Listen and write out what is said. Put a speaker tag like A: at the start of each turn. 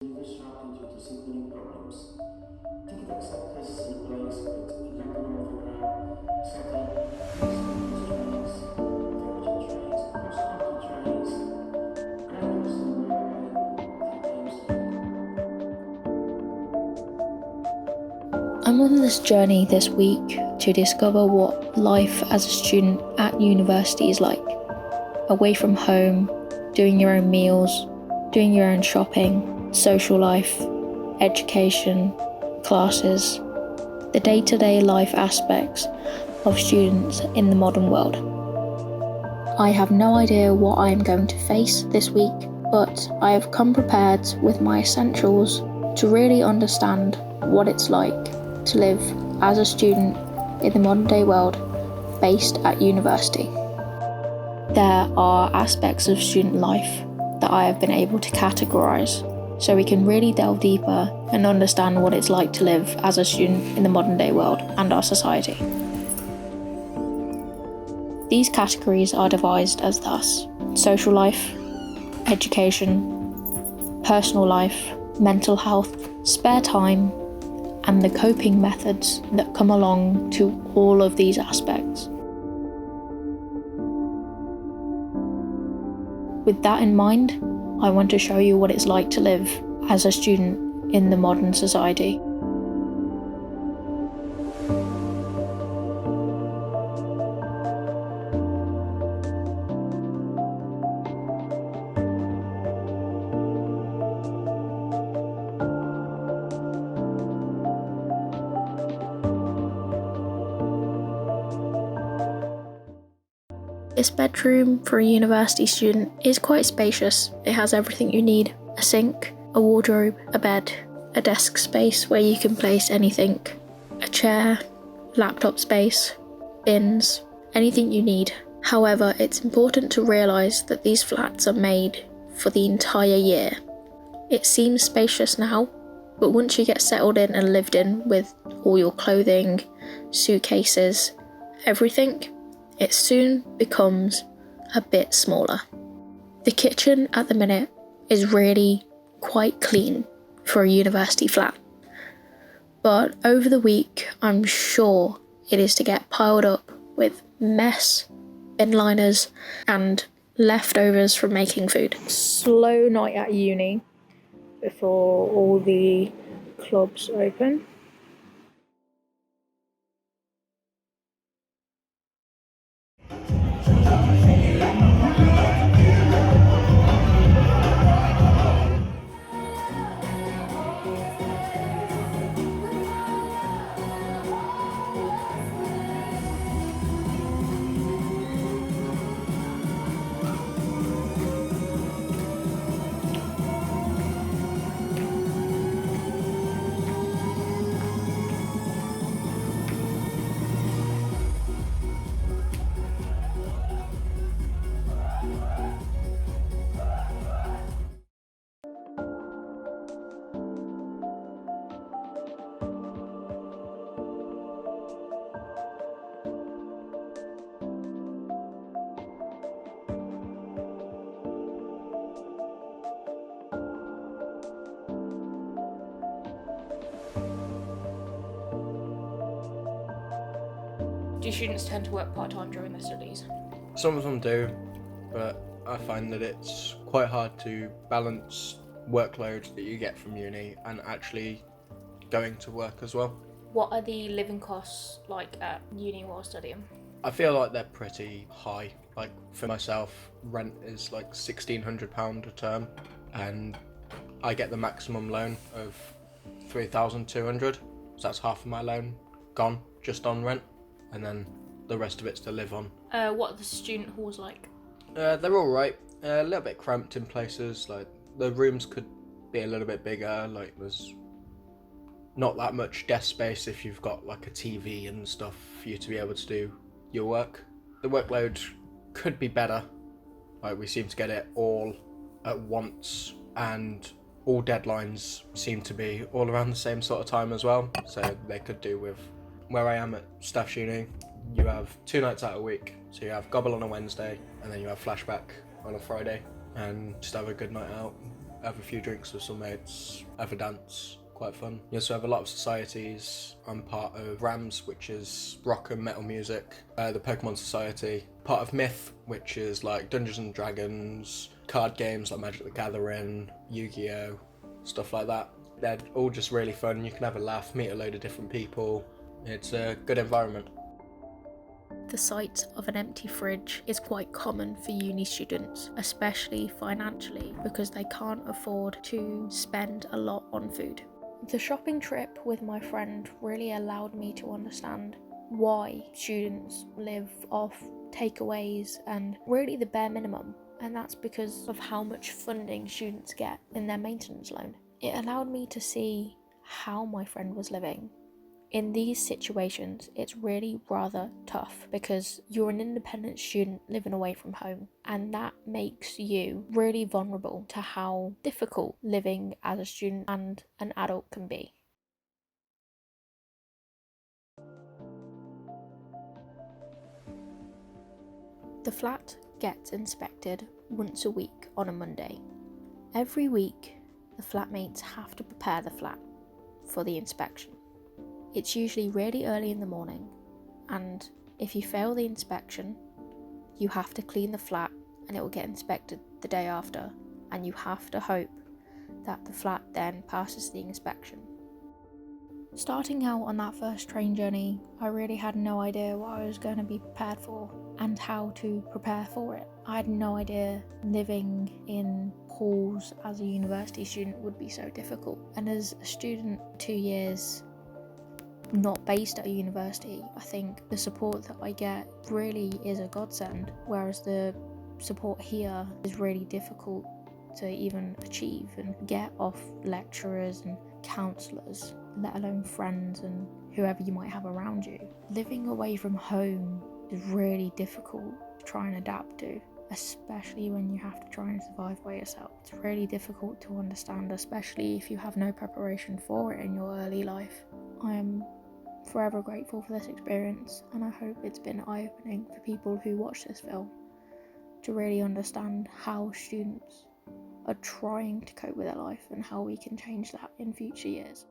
A: Disrupted due to signaling problems. Ticket acceptors replaced with London Overground, Saturn, East Coast trains, Virgin trains, cross-country trains, Great Western Railway, and Thames Link.
B: I'm on this journey this week to discover what life as a student at university is like. Away from home, doing your own meals, doing your own shopping, social life, education, classes, the day-to-day life aspects of students in the modern world. I have no idea what I am going to face this week, but I have come prepared with my essentials to really understand what it's like to live as a student in the modern day world based at university. There are aspects of student life that I have been able to categorise so we can really delve deeper and understand what it's like to live as a student in the modern day world and our society. These categories are devised as thus: social life, education, personal life, mental health, spare time, and the coping methods that come along to all of these aspects. With that in mind, I want to show you what it's like to live as a student in the modern society. This bedroom for a university student is quite spacious. It has everything you need: a sink, a wardrobe, a bed, a desk space where you can place anything, a chair, laptop space, bins, anything you need. However, it's important to realise that these flats are made for the entire year. It seems spacious now, but once you get settled in and lived in with all your clothing, suitcases, everything, it soon becomes a bit smaller. The kitchen at the minute is really quite clean for a university flat, but over the week I'm sure it is to get piled up with mess, bin liners, and leftovers from making food. Slow night at uni before all the clubs open. Do students tend to work part-time during their studies?
C: Some of them do, but I find that it's quite hard to balance workload that you get from uni and actually going to work as well.
B: What are the living costs like at uni while studying?
C: I feel like they're pretty high. Like for myself, rent is like £1,600 a term, and I get the maximum loan of 3,200. So that's half of my loan gone just on rent, and then the rest of it's to live on.
B: What are the student halls like?
C: They're all right. A little bit cramped in places. Like the rooms could be a little bit bigger. Like there's not that much desk space if you've got like a TV and stuff for you to be able to do your work. The workload could be better. Like we seem to get it all at once, and all deadlines seem to be all around the same sort of time as well. So they could do with where I am at Staffs Uni. You have 2 nights out a week. So you have Gobble on a Wednesday, and then you have Flashback on a Friday, and just have a good night out, have a few drinks with some mates, have a dance. Quite fun. You also have a lot of societies. I'm part of RAMS, which is rock and metal music, the Pokemon Society, part of Myth, which is like Dungeons and Dragons, card games like Magic the Gathering, Yu-Gi-Oh, stuff like that. They're all just really fun. You can have a laugh, meet a load of different people. It's a good environment.
B: The sight of an empty fridge is quite common for uni students, especially financially, because they can't afford to spend a lot on food. The shopping trip with my friend really allowed me to understand why students live off takeaways and really the bare minimum, and that's because of how much funding students get in their maintenance loan. It allowed me to see how my friend was living. In these situations, it's really rather tough because you're an independent student living away from home, and that makes you really vulnerable to how difficult living as a student and an adult can be. The flat gets inspected once a week on a Monday. Every week, the flatmates have to prepare the flat for the inspection. It's usually really early in the morning, and if you fail the inspection, you have to clean the flat and it will get inspected the day after, and you have to hope that the flat then passes the inspection. Starting out on that first train journey, I really had no idea what I was going to be prepared for and how to prepare for it. I had no idea living in halls as a university student would be so difficult, and as a student 2 years not based at a university, I think the support that I get really is a godsend, whereas the support here is really difficult to even achieve and get off lecturers and counsellors, let alone friends and whoever you might have around you. Living away from home is really difficult to try and adapt to, especially when you have to try and survive by yourself. It's really difficult to understand, especially if you have no preparation for it in your early life. I am forever grateful for this experience, and I hope it's been eye-opening for people who watch this film to really understand how students are trying to cope with their life and how we can change that in future years.